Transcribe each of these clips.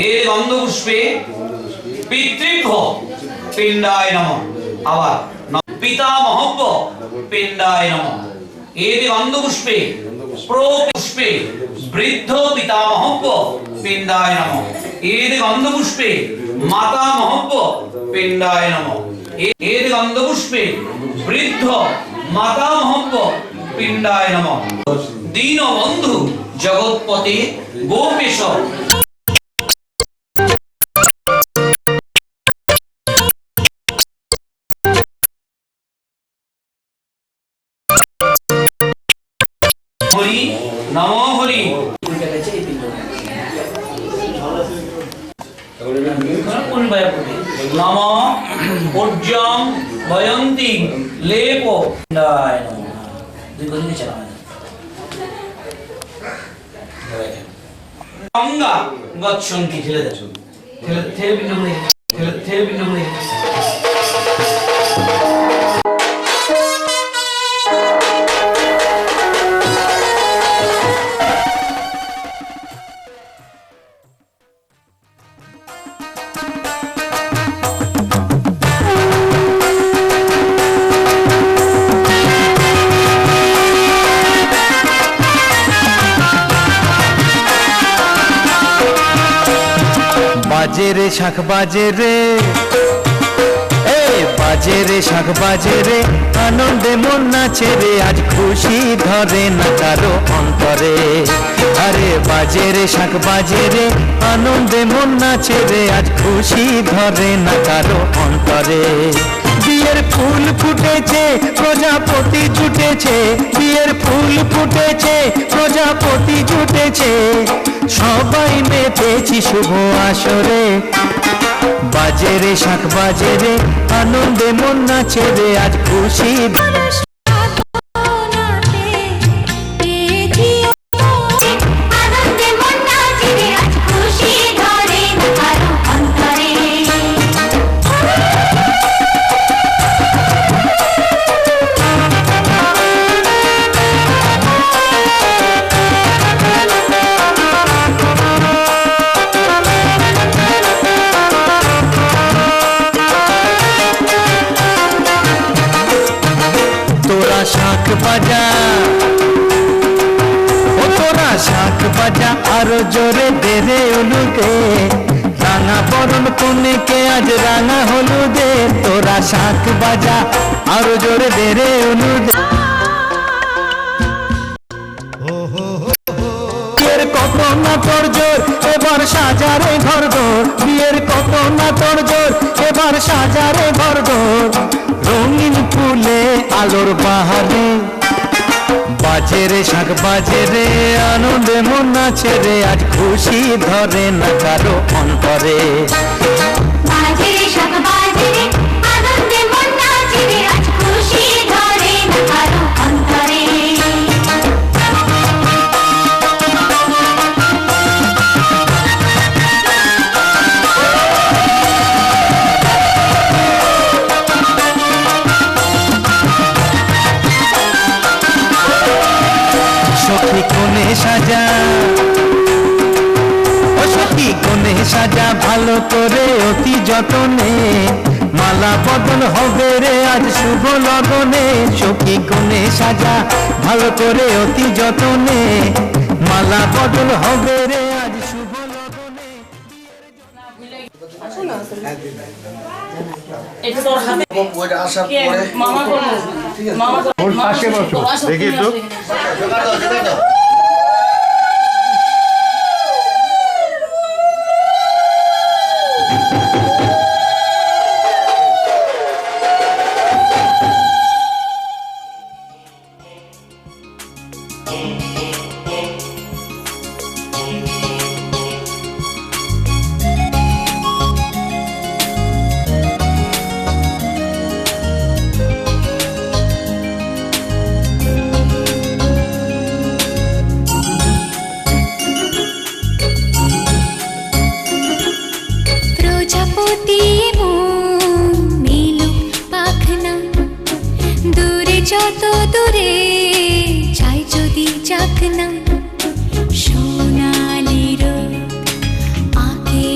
এর গন্ধপুষ্পে পিতৃভ্য পিণ্ডায় নমঃ। আবার পিতামহব্য পিণ্ডায় নমঃ। এর গন্ধপুষ্পে প্রপুষ্পে বৃদ্ধ পিতামহব্য পিণ্ডায় নমঃ। এর গন্ধপুষ্পে মাতামহব্য পিণ্ডায় নমঃ। এর গন্ধপুষ্পে বৃদ্ধ মাতামহব্য পিণ্ডায় নমঃ। দীনবন্ধু জগৎপতে গোপেশ হরি নমো হরি। নম ঊর্জং বয়ন্তি লেপ গঙ্গা গচ্ছন্তি। ঠেলে দেয় ঠেলে বিন্দুগুলি ঠেলে বিন্দুগুলি। বাজে রে শাঁখ বাজে রে, বাজে রে শাঁখ বাজে রে, আনন্দে মন নাচে রে, আজ খুশি ধরে না কারো অন্তরে। আরে বাজে রে শাঁখ বাজে রে, আনন্দে মন নাচে রে, আজ খুশি ধরে না কারো অন্তরে। বিয়ের ফুল ফুটেছে প্রজাপতি জুটেছে, বিয়ের ফুল ফুটেছে প্রজাপতি জুটেছে, সবাই মেতেছি শুভ আসরে। বাজে রে শাঁখ বাজে রে, আনন্দে মন নাচে রে, আজ খুশি। শাঁখ বাজা ও তোরা শাঁখ বাজা আরো জোরে দেরে উলুদে, রাঙা বরণ কনেকে আজ রাঙা হলুদে। তোরা শাঁখ বাজা আরো জোরে দেরে উলুদে। বিয়ের কত না তোর জোর এবার সাজারে ঘর দোর, বিয়ের কত না তোর জোর এবার সাজারে ঘর দোর, রঙিন ফুলে আলোর বাহারে। বাজে রে শাঁখ বাজে রে, আনন্দে মন নাচে রে, আজ খুশি ধরে না কারো অন্তরে। বাজে রে শাঁখ বাজে রে, আনন্দে মন নাচে রে, আজ খুশি ধরে না কারো অন্তরে। সখী কোণে সাজা ও সখী কোণে সাজা ভালো করে অতি যতনে, মালা বদল হবে রে আজ শুভ লগনে। সখী কোণে সাজা ভালো করে অতি যতনে, মালা বদল হবে রে আজ শুভ লগনে। দেখি তো যত দূরে চাই যদি যাক না সোনালি রোদ আঁকে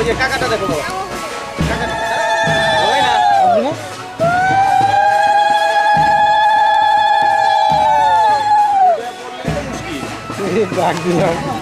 যে কাকাটা দেখো বাবা কাকাটা ওই না অগ্রিম ডাক দিলাম